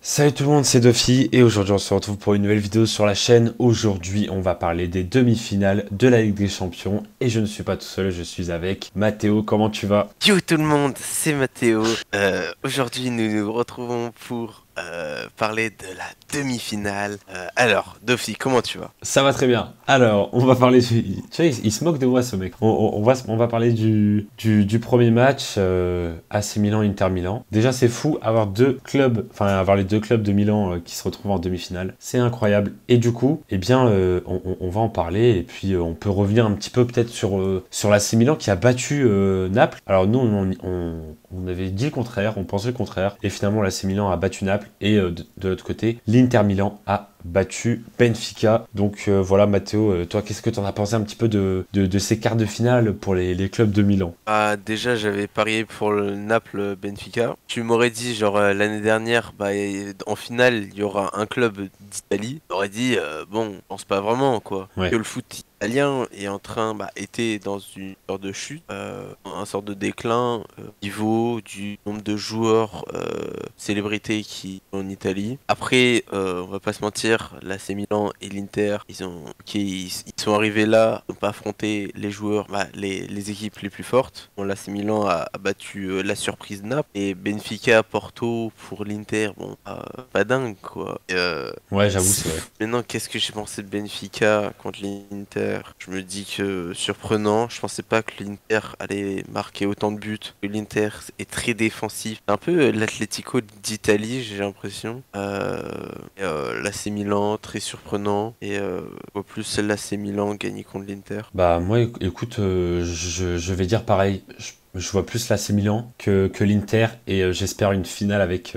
Salut tout le monde, c'est Dofi et aujourd'hui on se retrouve pour une nouvelle vidéo sur la chaîne. Aujourd'hui on va parler des demi-finales de la Ligue des Champions et je ne suis pas tout seul, je suis avec Mathéo. Comment tu vas? Yo tout le monde, c'est Mathéo. Aujourd'hui, nous nous retrouvons pour parler de la demi-finale. Alors, Dofi, comment tu vas? Ça va très bien. Alors, on va parler du... Tu vois, il se moque de moi ce mec. On va parler du premier match, AC Milan-Inter Milan. Déjà c'est fou avoir deux clubs, enfin avoir les deux clubs de Milan qui se retrouvent en demi-finale. C'est incroyable. Et du coup, eh bien, on va en parler et puis on peut revenir un petit peu peut-être sur l'AC Milan qui a battu Naples. Alors nous, on avait dit le contraire, on pensait le contraire. Et finalement, l'AC Milan a battu Naples. Et de l'autre côté, l'Inter Milan a battu Benfica. Donc voilà, Mathéo, toi, qu'est-ce que tu en as pensé un petit peu de ces quarts de finale pour les clubs de Milan? Déjà, j'avais parié pour le Naples-Benfica. Tu m'aurais dit, genre, l'année dernière, en finale, il y aura un club d'Italie. J'aurais dit, bon, je pense pas vraiment, quoi. Ouais. Que le foot italien est en train, était dans une sorte de chute, un sorte de déclin, niveau du nombre de joueurs, célébrités qui sont en Italie. Après, on va pas se mentir, l'AC Milan et l'Inter, ils sont arrivés là, ils n'ont pas affronté les joueurs, les équipes les plus fortes. Bon, l'AC Milan a battu la surprise Naples et Benfica, Porto pour l'Inter, bon, pas dingue quoi. Ouais, j'avoue, c'est vrai. Maintenant, qu'est-ce que j'ai pensé de Benfica contre l'Inter? Je me dis que surprenant, je pensais pas que l'Inter allait marquer autant de buts. Que l'Inter est très défensif. C'est un peu l'Atlético d'Italie, j'ai l'impression. L'AC Milan, très surprenant. Et au plus, l'AC Milan gagner contre l'Inter. Bah moi, écoute, je vais dire pareil. Je vois plus l'AC Milan que l'Inter et j'espère une finale avec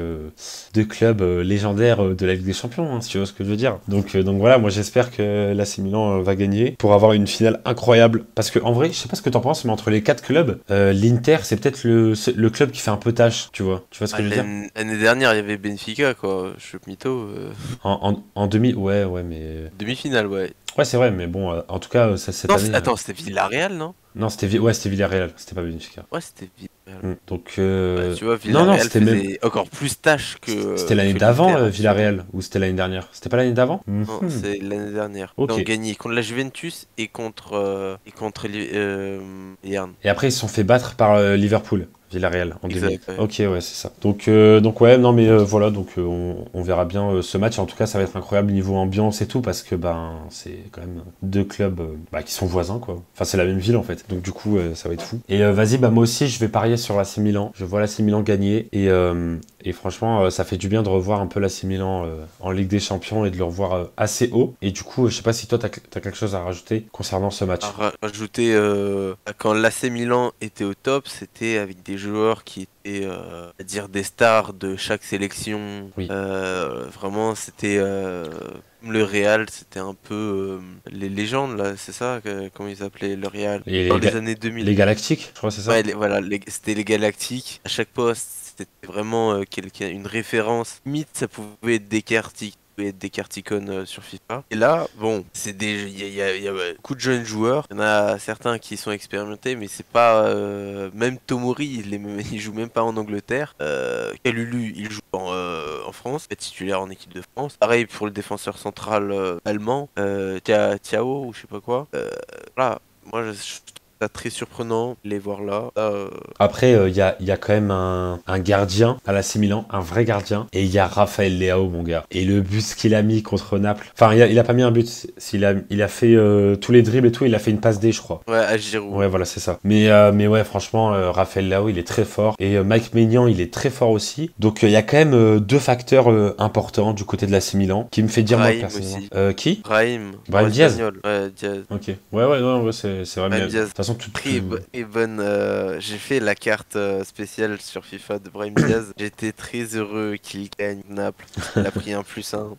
deux clubs légendaires de la Ligue des Champions, hein, si tu vois ce que je veux dire. Donc voilà, moi j'espère que l'AC Milan va gagner pour avoir une finale incroyable. Parce que en vrai, je sais pas ce que t'en penses, mais entre les quatre clubs, l'Inter c'est peut-être le club qui fait un peu tâche, tu vois. Tu vois ce que je veux dire? L'année dernière, il y avait Benfica, quoi. Je suis mytho. En demi, ouais, mais... Demi-finale, ouais. Ouais, c'est vrai, mais bon, en tout cas, cette Non, année... attends, c'était Villarreal, non? Non, c'était Villarreal, c'était pas Benfica. Ouais, c'était Villarreal. Donc, Tu vois, non, Villarreal c'était même... faisait encore plus tâche C'était l'année que l'Inter, d'avant, hein, sûrement. Villarreal, ou c'était l'année dernière? C'était pas l'année d'avant? Non, Mhm. c'est l'année dernière. Ils Ok. ont gagné contre la Juventus et contre Bayern. Et après, ils se sont fait battre par Liverpool, Villarreal, en demi. Exact, ouais. Ok, ouais, c'est ça. Donc ouais, non, mais voilà, donc on verra bien ce match. En tout cas, ça va être incroyable niveau ambiance et tout, parce que ben, c'est quand même deux clubs qui sont voisins, quoi. Enfin, c'est la même ville, en fait. Donc du coup, ça va être fou. Et vas-y, bah moi aussi, je vais parier sur l'AC Milan. Je vois l'AC Milan gagner. Et franchement, ça fait du bien de revoir un peu l'AC Milan en Ligue des Champions et de le revoir assez haut. Et du coup, je sais pas si toi, t'as quelque chose à rajouter concernant ce À match. rajouter, quand l'AC Milan était au top, c'était avec des joueurs qui étaient, à dire, des stars de chaque sélection. Oui. Vraiment, c'était comme le Real, c'était un peu les légendes, là, c'est ça, comment ils appelaient le Real, Et dans les années les 2000. Galactiques, je crois, c'est ça? Ouais, voilà, c'était les Galactiques. À chaque poste, c'était vraiment une référence. Limite, ça pouvait être des cartes, pouvait être des carticons sur FIFA. Et là, bon, il y a beaucoup de jeunes joueurs. Il y en a certains qui sont expérimentés, mais c'est pas même Tomori, il joue même pas en Angleterre. Kalulu, il joue en France, il est titulaire en équipe de France. Pareil pour le défenseur central allemand, Thiao ou je sais pas quoi. Voilà, moi je trouve ça très surprenant de les voir là. Après, il y a quand même un gardien à l'AC Milan, un vrai gardien. Et il y a Raphaël Leao, mon gars. Et le but qu'il a mis contre Naples. Enfin, il a pas mis un but. Il a fait tous les dribbles et tout. Il a fait une passe D, je crois. Ouais, à Giroud. Ouais, voilà, c'est ça. Mais ouais, franchement, Raphaël Leao, il est très fort. Et Mike Maignan, il est très fort aussi. Donc, il y a quand même deux facteurs importants du côté de l'AC Milan qui me fait dire, moi, Brahim personnellement. aussi. Qui? Brahim, Brahim Diaz? espagnol. Ouais, Diaz. Ok. Ouais, non, ouais, c'est vrai. Mais Brahim de toute Diaz. façon, Très bonne. J'ai fait la carte spéciale sur FIFA de Brahim Diaz. J'étais très heureux qu'il gagne Naples. Il a pris un plus un.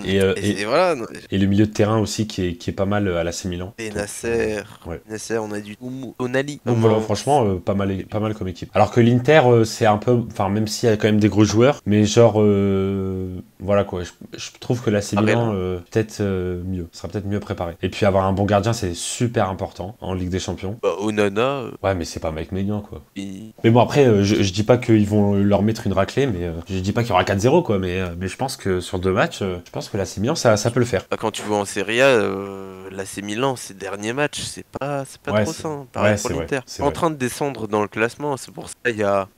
Et, euh, et, Et voilà. et le milieu de terrain aussi qui est pas mal à l'AC Milan. Et Donc, Nasser. ouais. Nasser, on a du Tonali. Donc voilà, Comment. franchement, pas mal comme équipe. Alors que l'Inter, c'est un peu, enfin, même s'il y a quand même des gros joueurs, mais genre, voilà quoi, je trouve que l'AC Pareil, Milan peut-être mieux, sera peut-être mieux préparé. Et puis avoir un bon gardien, c'est super important en Ligue des Champions. bah, Onana, Ouais, mais c'est pas Mike Maignan quoi. il- Mais bon après, je dis pas qu'ils vont leur mettre une raclée, mais je dis pas qu'il y aura 4-0 quoi, mais je pense que sur 2 matchs, je pense que l'AC Milan ça peut le faire. bah, quand tu vois en Serie A, l'AC Milan, ses derniers matchs, c'est pas Ouais, trop c'est ça. Hein. Pareil ouais, pour c'est vrai, l'Inter. c'est En vrai. train de descendre dans le classement, c'est pour ça il y a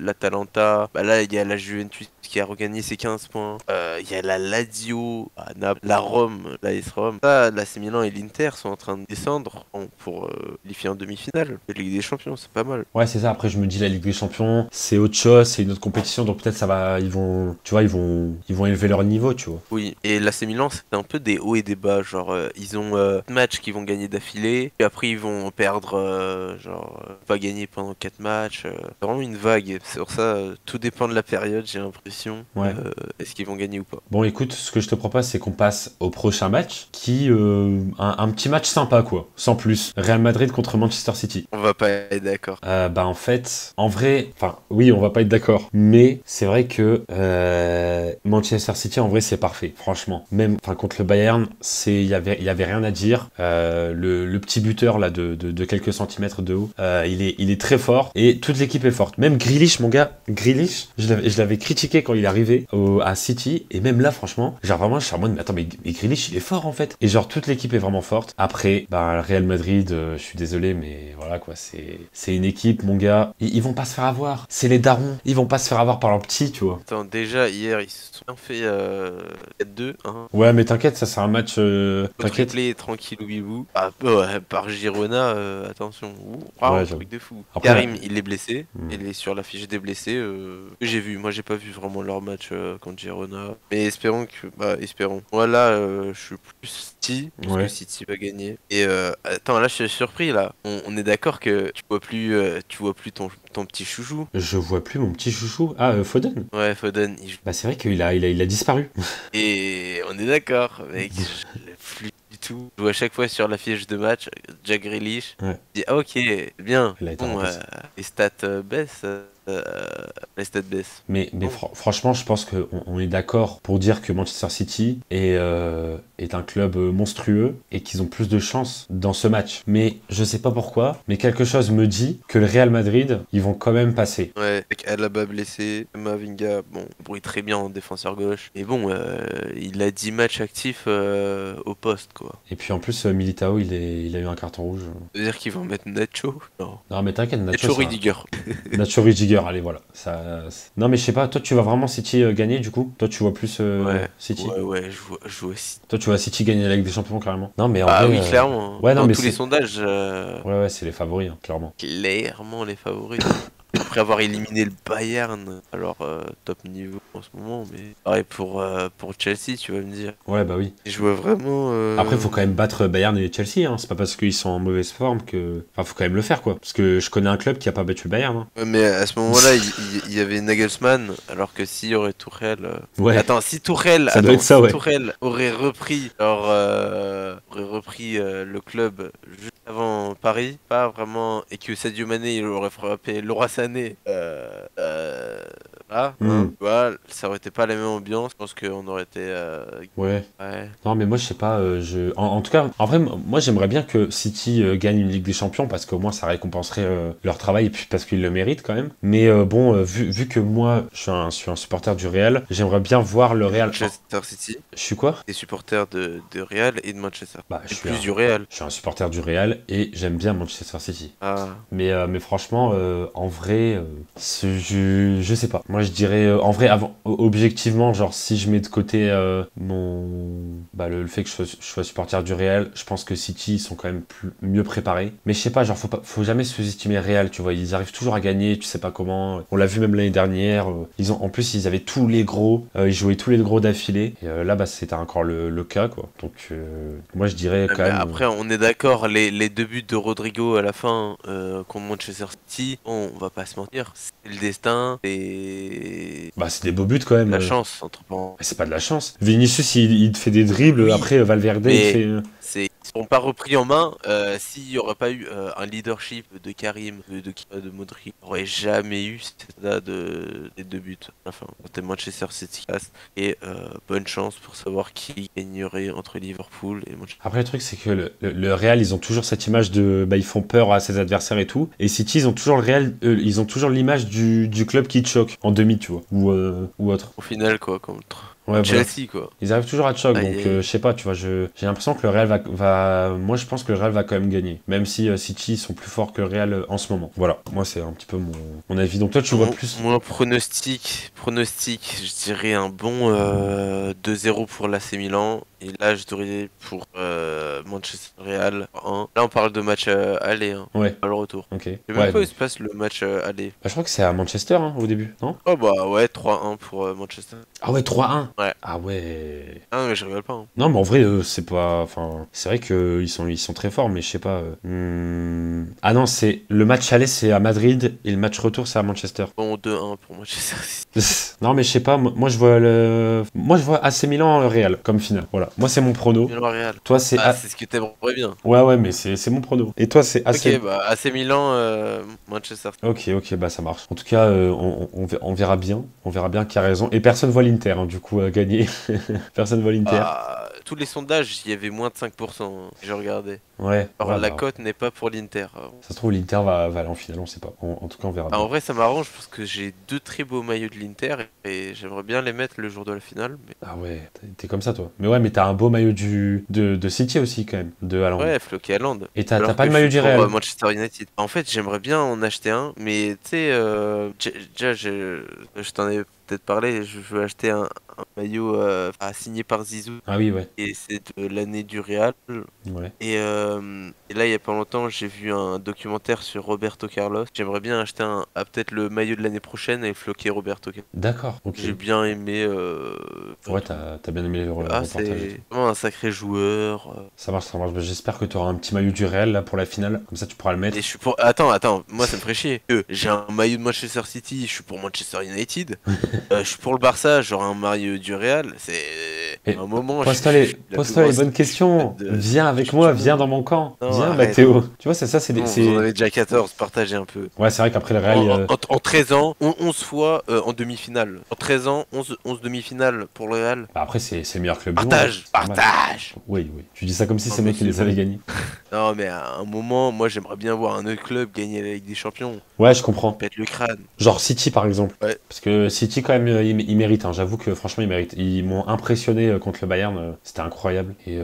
l'Atalanta, bah là il y a la Juventus qui a regagné ses 15 points. Il y a la Lazio à Naples, la Rome, la AS Rome. Ça, l'AC Milan et l'Inter sont en train de descendre pour qualifier en demi-finale de Ligue des Champions, c'est pas mal. Ouais, c'est ça. Après, je me dis la Ligue des Champions, c'est autre chose, c'est une autre compétition, donc peut-être ça va, ils vont, tu vois, ils vont élever leur niveau, tu vois. Oui, et l'AC Milan, c'est un peu des hauts et des bas. Genre, ils ont matchs qu'ils vont gagner d'affilée, et après ils vont perdre, pas gagner pendant 4 matchs. C'est vraiment une vague. C'est pour ça, tout dépend de la période, j'ai l'impression. Ouais. Est-ce qu'ils vont gagner ou pas? Bon, écoute, ce que je te propose, c'est qu'on passe au prochain match, qui, un petit match sympa, quoi, sans plus. Real Madrid contre Manchester City. On va pas être d'accord. Bah en fait, en vrai, enfin oui, on va pas être d'accord, mais c'est vrai que Manchester City en vrai c'est parfait, franchement. Même, enfin contre le Bayern, il y avait rien à dire. Le petit buteur là de quelques centimètres de haut, il est très fort et toute l'équipe est forte. Même Grealish, mon gars, Grealish, je l'avais critiqué quand il est arrivé à City et même là franchement, genre vraiment je suis en mode mais attends mais Grealish il est fort en fait. Et genre toute l'équipe est vraiment forte. Après, bah le Real Madrid, je suis désolé mais voilà quoi, c'est une équipe, mon gars. Ils vont pas se faire avoir. C'est les darons. Ils vont pas se faire avoir par leurs petits, tu vois. Attends, déjà, hier, ils se sont bien fait 4-2, hein. Ouais, mais t'inquiète, ça c'est un match. T'inquiète. Triplé tranquille bibou. Ah, ouais, par Girona, attention. Ouh, waouh, Ouais, j'avoue. truc de fou. Après, Karim, il est blessé. Hmm. Il est sur la fiche des blessés. Que j'ai vu. Moi, j'ai pas vu vraiment leur match contre Girona. Mais espérons que. Bah, espérons. Moi, là, je suis plus City. Parce Ouais. que City va gagner. Et attends, là, je suis surpris, là. On est d'accord que tu vois plus ton petit chouchou. Je vois plus mon petit chouchou. Ah, Foden. Ouais, Foden, il joue. Bah, c'est vrai il a disparu. Et on est d'accord, mec. Je l'ai plus du tout. Je joue à chaque fois sur la fiche de match. Jack Grealish. Ouais. Je dis, ah, ok, bien. Il a été Bon, remplacé. les stats baissent. Les stats baissent. Mais Bon. franchement, je pense qu'on est d'accord pour dire que Manchester City est un club monstrueux et qu'ils ont plus de chance dans ce match. Mais je sais pas pourquoi, mais quelque chose me dit que le Real Madrid, ils vont quand même passer. Ouais, avec Alaba blessé, Mavinga, bon, brille très bien en défenseur gauche. Mais bon, il a 10 matchs actifs au poste, quoi. Et puis en plus, Militao, il a eu un carton rouge. Ça veut dire qu'ils vont mettre Nacho? Non. Non, mais t'inquiète, Nacho Nacho, ça... Rudiger. Nacho Rudiger, allez, voilà. Non, mais je sais pas, toi, tu vas vraiment City gagner, du coup? Toi, tu vois plus Ouais, City? ouais, je vois aussi. Toi, tu vois City gagner la Ligue des Champions, carrément? Non, mais en Ah vrai, oui, clairement. ouais, non, Dans mais tous les c'est... sondages, Ouais, c'est les favoris, hein, clairement. clairement les favoris. Après avoir éliminé le Bayern, alors top niveau en ce moment, mais pareil pour Chelsea, tu vas me dire. Ouais, bah oui. Je vois vraiment. Après, faut quand même battre Bayern et Chelsea, hein. C'est pas parce qu'ils sont en mauvaise forme que... Enfin, faut quand même le faire, quoi. Parce que je connais un club qui a pas battu le Bayern, hein. Ouais, mais à ce moment-là, il y avait Nagelsmann, alors que s'il y aurait Tourelle. Ouais. Attends, si Tourelle, Ça doit être ça, ouais. Tourelle aurait repris, le club juste avant Paris, pas vraiment, et que Sadio Mané il aurait frappé Leroy Sané, là, Hmm. tu vois, ça aurait été pas la même ambiance. Je pense qu'on aurait été. Ouais. Ouais. Non, mais moi, je sais pas. En tout cas, en vrai, moi, j'aimerais bien que City gagne une Ligue des Champions parce qu'au moins, ça récompenserait leur travail et puis parce qu'ils le méritent quand même. Mais bon, vu que moi, je suis un supporter du Real, j'aimerais bien voir le Real. Manchester City, Je suis quoi? des supporters de Real et de Manchester. Bah, Et plus du Real. je suis un supporter du Real et j'aime bien Manchester City. Ah. Mais franchement, en vrai, je sais pas. Moi, je dirais, en vrai, objectivement, genre, si je mets de côté le fait que je sois supporter du Real, je pense que City, ils sont quand même mieux préparés. Mais je sais pas, genre, faut jamais sous-estimer Real, tu vois. Ils arrivent toujours à gagner, tu sais pas comment. On l'a vu même l'année dernière. En plus, ils avaient tous les gros. Ils jouaient tous les gros d'affilée. Et là, bah, c'était encore le cas, quoi. Donc, moi, je dirais quand Mais même. après, on est d'accord, les deux buts de Rodrigo à la fin contre Manchester City, bon, on va pas se mentir, c'est le destin, c'est Bah, c'est des beaux buts quand même. la chance, entre parenthèses. Mais c'est pas de la chance. Vinicius, il te fait des dribbles. Oui, Après, Valverde, il mais fait. c'est seront pas repris en main s'il n'y aurait pas eu un leadership de Karim, de Modric. On n'aurait jamais eu cet état des deux buts. Enfin, c'était Manchester City et bonne chance pour savoir qui gagnerait entre Liverpool et Manchester. Après, le truc, c'est que le Real, ils ont toujours cette image de. Bah, ils font peur à ses adversaires et tout. Et City, ils ont toujours le Real, ils ont toujours l'image du club qui te choque en demi, tu vois. Ou autre. Au final, quoi, contre Ouais, voilà. Chelsea, quoi. Ils arrivent toujours à te choc, Aïe, donc aïe. je sais pas, tu vois, j'ai l'impression que le Real moi je pense que le Real va quand même gagner, même si City sont plus forts que le Real en ce moment. Voilà, moi c'est un petit peu mon avis. Donc toi tu vois plus. Mon pronostic, je dirais un bon 2-0 pour l'AC Milan. Et là, je dirais pour Manchester Real 1. Là, on parle de match aller, hein, Ouais, pas le retour. ok. Je sais Ouais, même pas où donc. se passe le match aller. Bah, je crois que c'est à Manchester hein, au début, non? Oh bah ouais, 3-1 pour Manchester. Ah ouais, 3-1. Ouais. Ah ouais. Ah mais je rigole pas. Hein. Non, mais en vrai, c'est pas. Enfin, c'est vrai qu'ils sont très forts, mais je sais pas. Ah non, c'est le match aller, c'est à Madrid et le match retour, c'est à Manchester. Bon, 2-1 pour Manchester City. Non, mais je sais pas. Moi, je vois AC Milan Real comme finale. Voilà. Moi, c'est mon prono. Milan Real. Toi, c'est. Ah, c'est ce que t'aimerais bien. Ouais, mais c'est mon prono. Et toi, c'est AC. Ok, bah AC Milan, Manchester City. Ok, bah ça marche. En tout cas, on verra bien. On verra bien qui a raison. Et personne voit l'Inter, hein, du coup, gagner. Personne voit l'Inter. Ah, tous les sondages, il y avait moins de 5%. J'ai regardé. Ouais. Alors Ouais, la bah, cote n'est pas pour l'Inter. ça se trouve, l'Inter va aller en finale, on sait pas. En tout cas, on verra Ah, bien. en vrai, ça m'arrange parce que j'ai deux très beaux maillots de l'Inter et j'aimerais bien les mettre le jour de la finale. Mais... Ah ouais, t'es comme ça, toi. Mais ouais, mais t'as un beau maillot de City aussi, quand même, de Haaland. Ouais, floqué Haaland. Et t'as Alors pas que le je maillot suis du pour Real. Manchester United. En fait, j'aimerais bien en acheter un, mais tu sais, déjà, je t'en ai peut-être parlé, je veux acheter un maillot signé par Zizou Ah oui, ouais. et c'est de l'année du Real. Ouais. Et là, il y a pas longtemps, j'ai vu un documentaire sur Roberto Carlos. J'aimerais bien acheter peut-être le maillot de l'année prochaine et floquer Roberto Carlos. D'accord, ok. J'ai bien aimé. Ouais, t'as bien aimé le reportage et c'est tout. vraiment un sacré joueur. Ça marche, ça marche. Bah, j'espère que t'auras un petit maillot du Real, là, pour la finale. Comme ça, tu pourras le mettre. Et je suis pour. Attends, moi ça me ferait chier. J'ai un maillot de Manchester City, je suis pour Manchester United. Je suis pour le Barça, j'aurai un maillot du Real. C'est Et un moment. pose-toi les bonnes questions. Viens avec moi, viens dans mon camp. Non, Viens, arrête. Mathéo. Tu vois, c'est ça, Bon, vous en avez déjà 14, partagez un peu. Ouais, c'est vrai qu'après le Real. En 13 ans, 11 fois en demi-finale. En 13 ans, 11 demi-finales pour le Real. Bah, après, c'est le meilleur club du monde. Hein. Partage, C'est normal. partage. Oui. Tu dis ça comme si Non, c'est mais mec qui c'est les avait bon. gagnés. Non, mais à un moment, moi j'aimerais bien voir un autre club gagner la Ligue des Champions. Ouais, je comprends. Pète le crâne. Genre City, par exemple. Ouais. Parce que City, quand même, ils méritent. Hein. J'avoue que franchement, ils méritent. Ils m'ont impressionné contre le Bayern. C'était incroyable. Et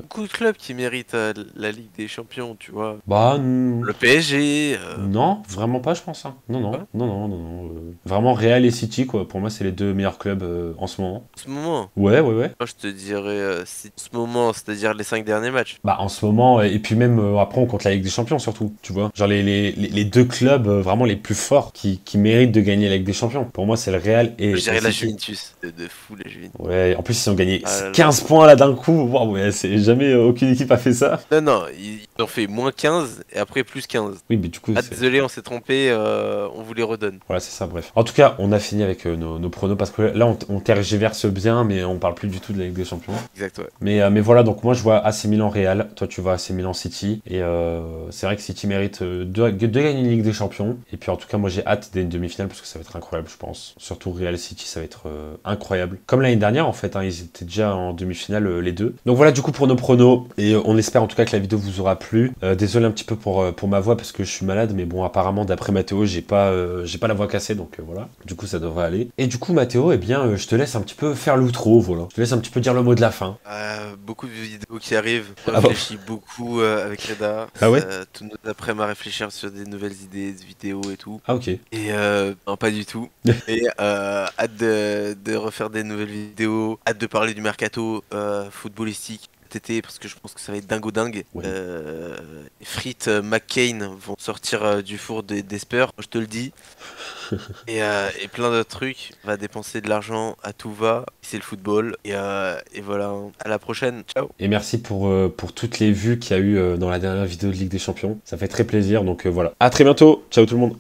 Beaucoup de clubs qui méritent la Ligue des Champions, tu vois. bah. Le PSG. Non, vraiment pas, je pense. Hein. Non. Ouais. Non. Vraiment, Real et City, quoi. Pour moi, c'est les deux meilleurs clubs en ce moment. En ce moment. Ouais. Moi je te dirais en ce moment, c'est-à-dire les 5 derniers matchs. Bah, en ce moment, et puis même après, on compte la Ligue des Champions, surtout. Tu vois. Genre, les deux clubs vraiment les plus forts qui méritent de gagner la Ligue des Champions. Pour moi, c'est le Real et. Je dirais et la City. Juventus. De fou la Juventus. Ouais, en plus, ils ont gagné Ah là là. 15 points là d'un coup. Wow, ouais, c'est jamais aucune équipe a fait ça. Non, ils ont fait moins 15 et après plus 15. Oui, mais du coup, Ah désolé, on s'est trompé, on vous les redonne. voilà, c'est ça, bref. En tout cas, on a fini avec nos pronos parce que là, on tergiverse bien, mais on parle plus du tout de la Ligue des Champions. Exact, ouais. Mais voilà, donc moi, je vois AC Milan Real, toi, tu vois AC Milan City. Et c'est vrai que City mérite de gagner une Ligue des Champions. Et puis, en tout cas, moi, j'ai hâte d'une demi-finale parce que ça va être incroyable, je pense. Surtout Real City, ça va être incroyable. Comme l'année dernière, en fait, hein, ils étaient déjà en demi-finale, les deux. Donc voilà, du coup, pour nos pronos. Et on espère en tout cas que la vidéo vous aura plu. Désolé un petit peu pour ma voix parce que je suis malade, mais bon, apparemment, d'après Mathéo, j'ai pas la voix cassée, donc voilà. Du coup, ça devrait aller. Et du coup, Mathéo, eh bien, je te laisse un petit peu faire l'outro, voilà. Je te laisse un petit peu dire le mot de la fin. Beaucoup de vidéos qui arrivent. On Ah bon. réfléchit beaucoup avec Reda. Ah ouais. Tous nos après-midi à réfléchir sur des nouvelles idées de vidéos et tout. Ah ok. Et non, pas du tout. Et hâte de refaire des nouvelles vidéos. Hâte de parler du mercato footballistique cet été parce que je pense que ça va être dingo dingue. Ouais. Frites McCain vont sortir du four des Spurs, je te le dis. Et plein d'autres trucs. On va dépenser de l'argent à tout va. C'est le football. Et voilà. À la prochaine. Ciao. Et merci pour toutes les vues qu'il y a eu dans la dernière vidéo de Ligue des Champions. Ça fait très plaisir, donc voilà. À très bientôt. Ciao tout le monde.